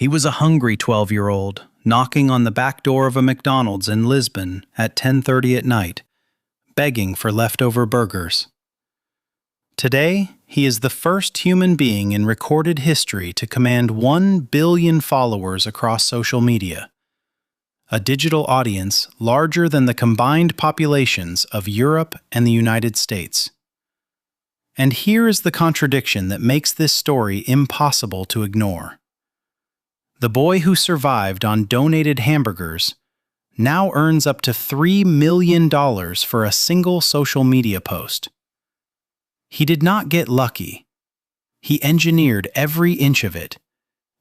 He was a hungry 12-year-old, knocking on the back door of a McDonald's in Lisbon at 10:30 at night, begging for leftover burgers. Today, he is the first human being in recorded history to command 1 billion followers across social media, a digital audience larger than the combined populations of Europe and the United States. And here is the contradiction that makes this story impossible to ignore. The boy who survived on donated hamburgers now earns up to $3 million for a single social media post. He did not get lucky. He engineered every inch of it,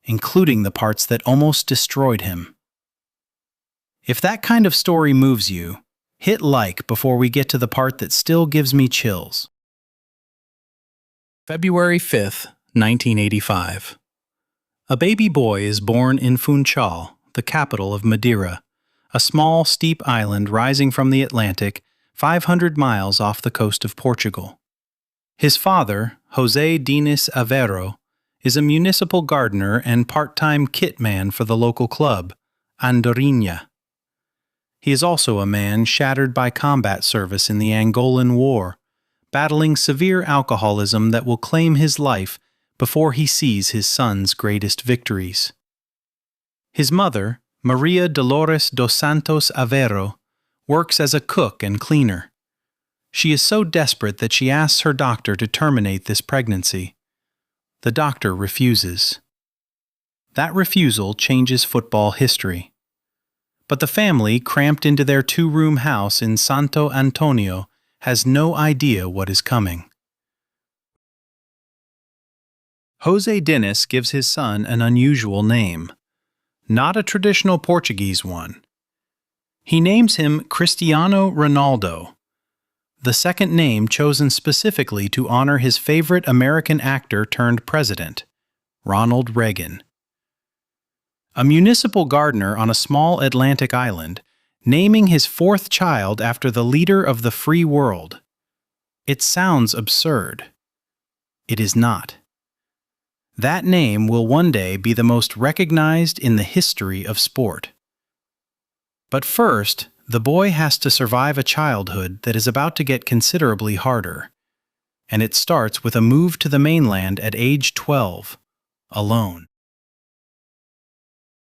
including the parts that almost destroyed him. If that kind of story moves you, hit like before we get to the part that still gives me chills. February 5th, 1985. A baby boy is born in Funchal, the capital of Madeira, a small, steep island rising from the Atlantic 500 miles off the coast of Portugal. His father, José Diniz Aveiro, is a municipal gardener and part-time kit man for the local club, Andorinha. He is also a man shattered by combat service in the Angolan War, battling severe alcoholism that will claim his life before he sees his son's greatest victories. His mother, Maria Dolores dos Santos Aveiro, works as a cook and cleaner. She is so desperate that she asks her doctor to terminate this pregnancy. The doctor refuses. That refusal changes football history. But the family, cramped into their 2-room house in Santo Antonio, has no idea what is coming. José Diniz gives his son an unusual name, not a traditional Portuguese one. He names him Cristiano Ronaldo, the second name chosen specifically to honor his favorite American actor turned president, Ronald Reagan. A municipal gardener on a small Atlantic island, naming his 4th child after the leader of the free world. It sounds absurd. It is not. That name will one day be the most recognized in the history of sport. But first, the boy has to survive a childhood that is about to get considerably harder, and it starts with a move to the mainland at age 12, alone.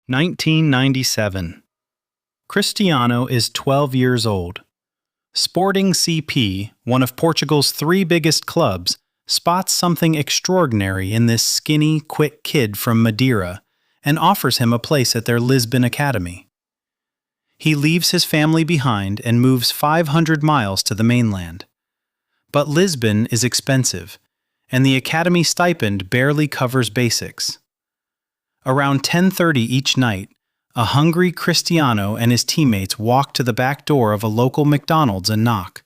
1997. Cristiano is 12 years old. Sporting CP, one of Portugal's 3 biggest clubs, spots something extraordinary in this skinny, quick kid from Madeira and offers him a place at their Lisbon academy. He leaves his family behind and moves 500 miles to the mainland. But Lisbon is expensive, and the academy stipend barely covers basics. Around 10:30 each night, a hungry Cristiano and his teammates walk to the back door of a local McDonald's and knock.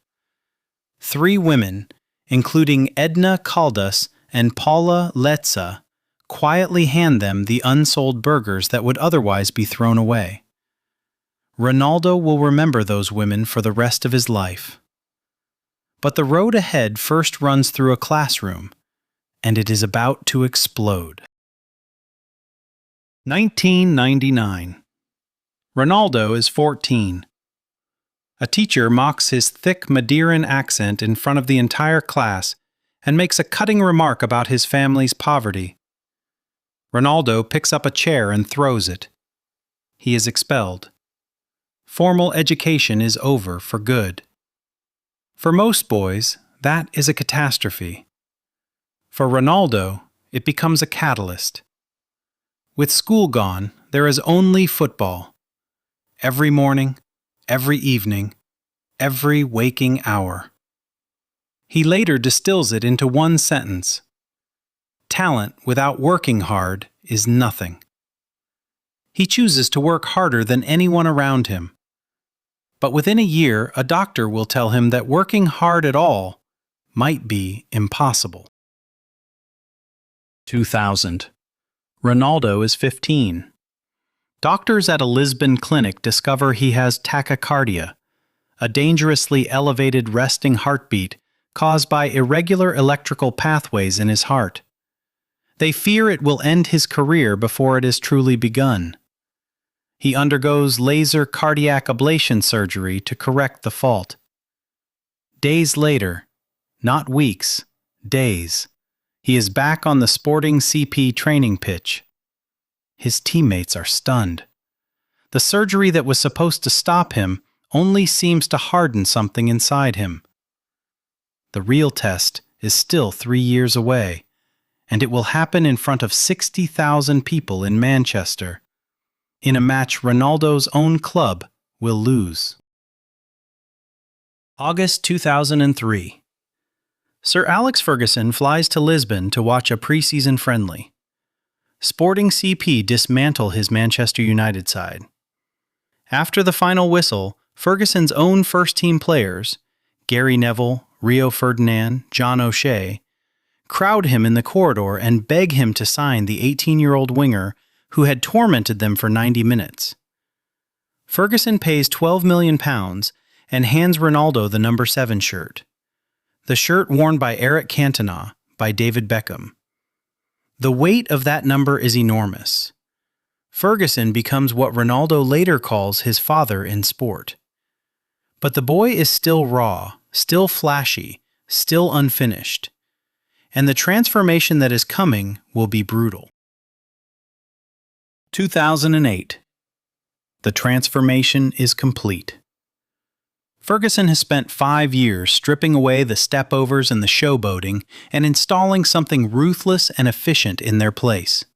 3 women, including Edna Caldas and Paula Letza, quietly hand them the unsold burgers that would otherwise be thrown away. Ronaldo will remember those women for the rest of his life. But the road ahead first runs through a classroom, and it is about to explode. 1999. Ronaldo is 14. A teacher mocks his thick Madeiran accent in front of the entire class and makes a cutting remark about his family's poverty. Ronaldo picks up a chair and throws it. He is expelled. Formal education is over for good. For most boys, that is a catastrophe. For Ronaldo, it becomes a catalyst. With school gone, there is only football. Every morning, every evening, every waking hour. He later distills it into one sentence. Talent without working hard is nothing. He chooses to work harder than anyone around him. But within a year, a doctor will tell him that working hard at all might be impossible. 2000. Ronaldo is 15. Doctors at a Lisbon clinic discover he has tachycardia, a dangerously elevated resting heartbeat caused by irregular electrical pathways in his heart. They fear it will end his career before it has truly begun. He undergoes laser cardiac ablation surgery to correct the fault. Days later, not weeks, days, he is back on the Sporting CP training pitch. His teammates are stunned. The surgery that was supposed to stop him only seems to harden something inside him. The real test is still 3 years away, and it will happen in front of 60,000 people in Manchester, in a match Ronaldo's own club will lose. August 2003. Sir Alex Ferguson flies to Lisbon to watch a pre-season friendly. Sporting CP dismantle his Manchester United side. After the final whistle, Ferguson's own first-team players, Gary Neville, Rio Ferdinand, John O'Shea, crowd him in the corridor and beg him to sign the 18-year-old winger who had tormented them for 90 minutes. Ferguson pays £12 million and hands Ronaldo the number 7 shirt. The shirt worn by Eric Cantona, by David Beckham. The weight of that number is enormous. Ferguson becomes what Ronaldo later calls his father in sport. But the boy is still raw, still flashy, still unfinished. And the transformation that is coming will be brutal. 2008. The transformation is complete. Ferguson has spent 5 years stripping away the stepovers and the showboating and installing something ruthless and efficient in their place.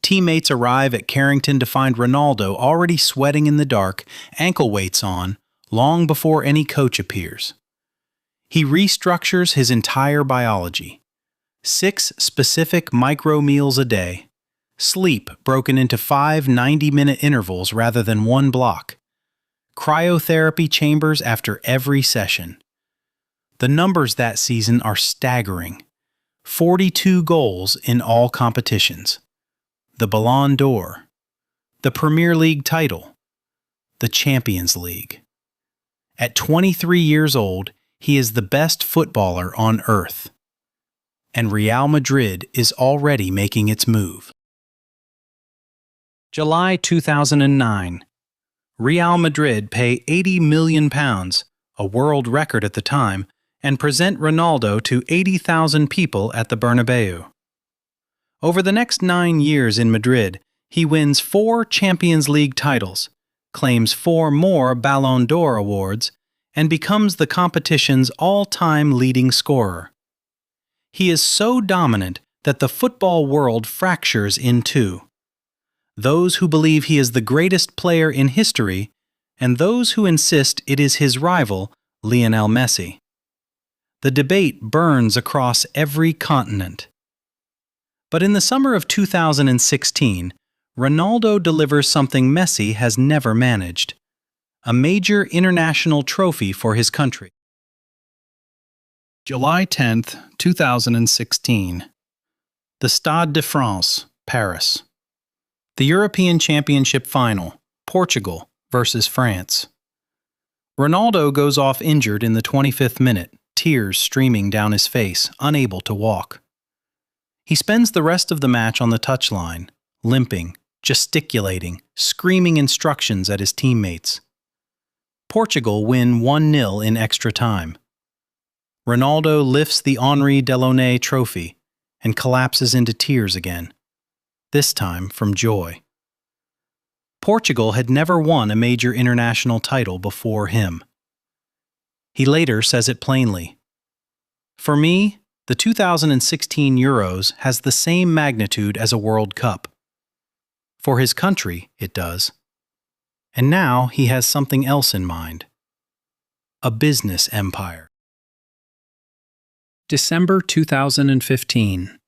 Teammates arrive at Carrington to find Ronaldo already sweating in the dark, ankle weights on, long before any coach appears. He restructures his entire biology. 6 specific micro meals a day. Sleep broken into 5 90-minute intervals rather than one block. Cryotherapy chambers after every session. The numbers that season are staggering. 42 goals in all competitions. The Ballon d'Or. The Premier League title. The Champions League. At 23 years old, he is the best footballer on earth. And Real Madrid is already making its move. July 2009. Real Madrid pay £80 million, a world record at the time, and present Ronaldo to 80,000 people at the Bernabeu. Over the next 9 years in Madrid, he wins 4 Champions League titles, claims 4 more Ballon d'Or awards, and becomes the competition's all-time leading scorer. He is so dominant that the football world fractures in two. Those who believe he is the greatest player in history, and those who insist it is his rival, Lionel Messi. The debate burns across every continent. But in the summer of 2016, Ronaldo delivers something Messi has never managed: a major international trophy for his country. July 10, 2016. The Stade de France, Paris. The European Championship Final, Portugal versus France. Ronaldo goes off injured in the 25th minute, tears streaming down his face, unable to walk. He spends the rest of the match on the touchline, limping, gesticulating, screaming instructions at his teammates. Portugal win 1-0 in extra time. Ronaldo lifts the Henri Delaunay trophy and collapses into tears again, this time from joy. Portugal had never won a major international title before him. He later says it plainly. For me, the 2016 Euros has the same magnitude as a World Cup. For his country, it does. And now he has something else in mind. A business empire. December 2015.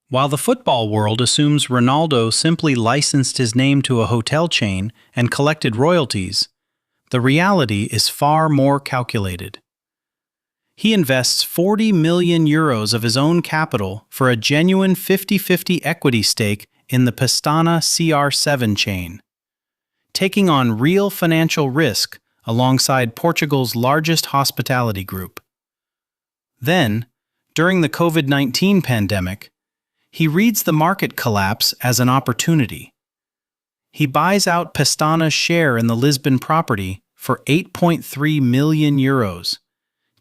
While the football world assumes Ronaldo simply licensed his name to a hotel chain and collected royalties, the reality is far more calculated. He invests €40 million of his own capital for a genuine 50-50 equity stake in the Pestana CR7 chain, taking on real financial risk alongside Portugal's largest hospitality group. Then, during the COVID-19 pandemic, He reads the market collapse as an opportunity. He buys out Pestana's share in the Lisbon property for 8.3 million euros,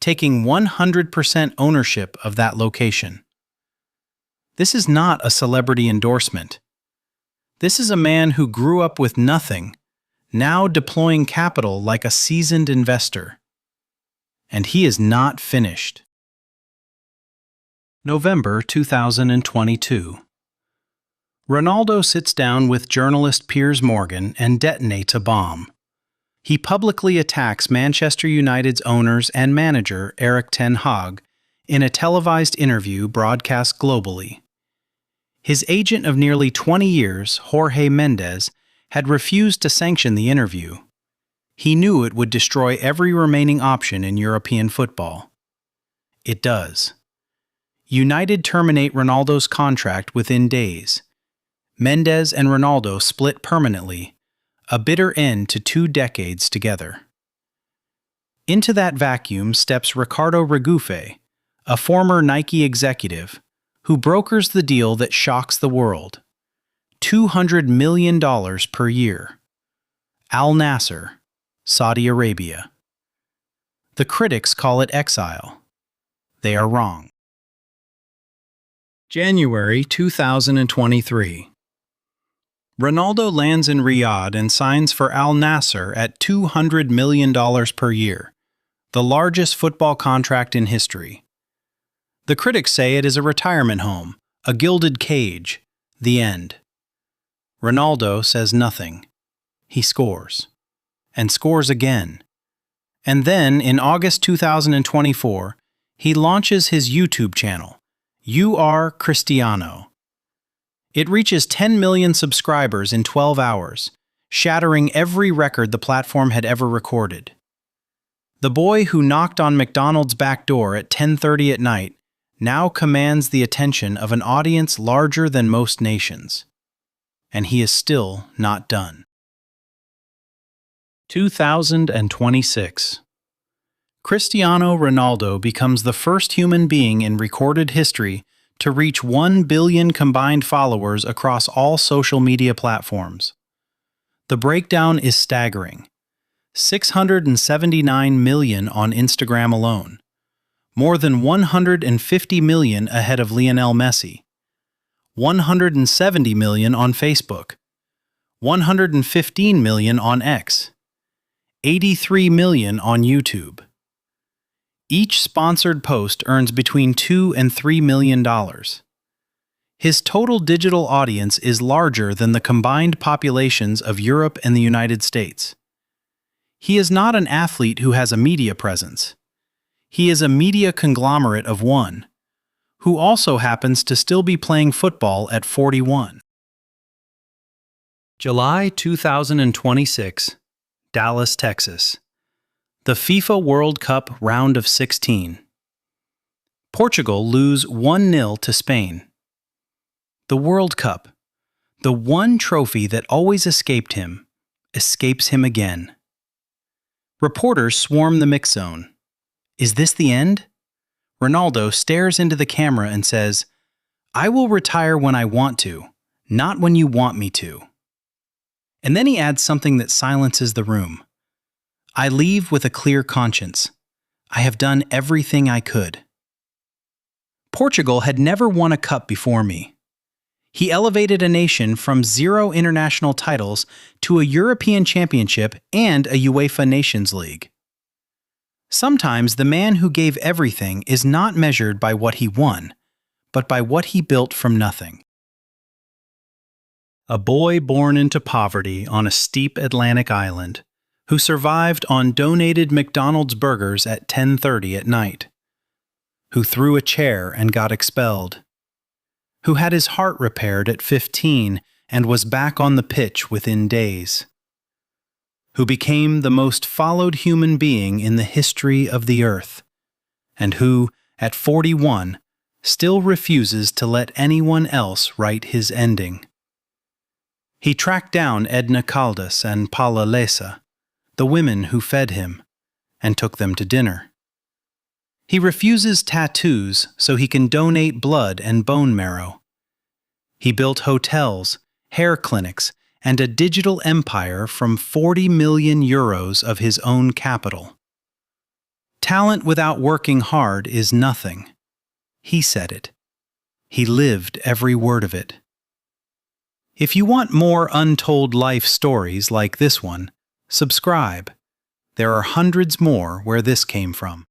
taking 100% ownership of that location. This is not a celebrity endorsement. This is a man who grew up with nothing, now deploying capital like a seasoned investor. And he is not finished. November 2022. Ronaldo sits down with journalist Piers Morgan and detonates a bomb. He publicly attacks Manchester United's owners and manager Erik ten Hag in a televised interview broadcast globally. His agent of nearly 20 years, Jorge Mendes, had refused to sanction the interview. He knew it would destroy every remaining option in European football. It does. United terminate Ronaldo's contract within days. Mendes and Ronaldo split permanently, a bitter end to 2 decades together. Into that vacuum steps Ricardo Regufe, a former Nike executive, who brokers the deal that shocks the world. $200 million per year. Al Nasser, Saudi Arabia. The critics call it exile. They are wrong. January 2023. Ronaldo lands in Riyadh and signs for Al Nasser at $200 million per year, the largest football contract in history. The critics say it is a retirement home, a gilded cage, the end. Ronaldo says nothing. He scores. And scores again. And then, in August 2024, he launches his YouTube channel, You Are Cristiano. It reaches 10 million subscribers in 12 hours, shattering every record the platform had ever recorded. The boy who knocked on McDonald's back door at 10:30 at night now commands the attention of an audience larger than most nations. And he is still not done. 2026. Cristiano Ronaldo becomes the first human being in recorded history to reach 1 billion combined followers across all social media platforms. The breakdown is staggering. 679 million on Instagram alone. More than 150 million ahead of Lionel Messi. 170 million on Facebook. 115 million on X. 83 million on YouTube. Each sponsored post earns between $2 and $3 million. His total digital audience is larger than the combined populations of Europe and the United States. He is not an athlete who has a media presence. He is a media conglomerate of one, who also happens to still be playing football at 41. July 2026, Dallas, Texas. The FIFA World Cup Round of 16. Portugal lose 1-0 to Spain. The World Cup, the one trophy that always escaped him, escapes him again. Reporters swarm the mix zone. Is this the end? Ronaldo stares into the camera and says, "I will retire when I want to, not when you want me to." And then he adds something that silences the room. "I leave with a clear conscience. I have done everything I could." Portugal had never won a cup before me. He elevated a nation from 0 international titles to a European Championship and a UEFA Nations League. Sometimes the man who gave everything is not measured by what he won, but by what he built from nothing. A boy born into poverty on a steep Atlantic island, who survived on donated McDonald's burgers at 10:30 at night, who threw a chair and got expelled, who had his heart repaired at 15 and was back on the pitch within days, who became the most followed human being in the history of the earth, and who, at 41, still refuses to let anyone else write his ending. He tracked down Edna Caldas and Paula Lessa, the women who fed him, and took them to dinner. He refuses tattoos so he can donate blood and bone marrow. He built hotels, hair clinics, and a digital empire from 40 million euros of his own capital. Talent without working hard is nothing. He said it. He lived every word of it. If you want more untold life stories like this one, subscribe. There are hundreds more where this came from.